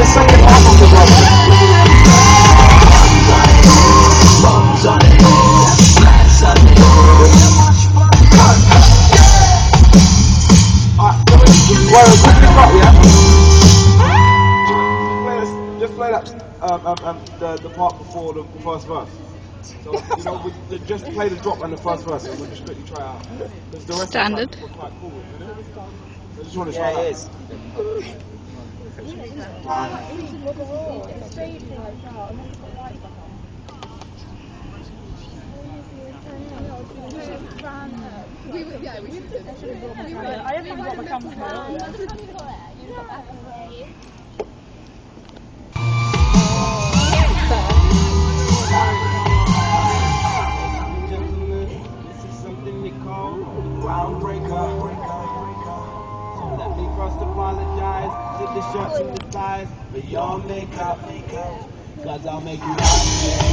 the second half of the well, quickly cut, yeah? Just play that, the part before the first verse. So, you know, just play the drop and the first verse, and we'll just quickly try out. Because the rest Standard. of the track was quite cool, isn't it? I just want to try that. It is. I haven't even got my camera. This is something we call groundbreaker. So let me first apologize to the shirts and the ties for your makeup. Cause I'll make you happy.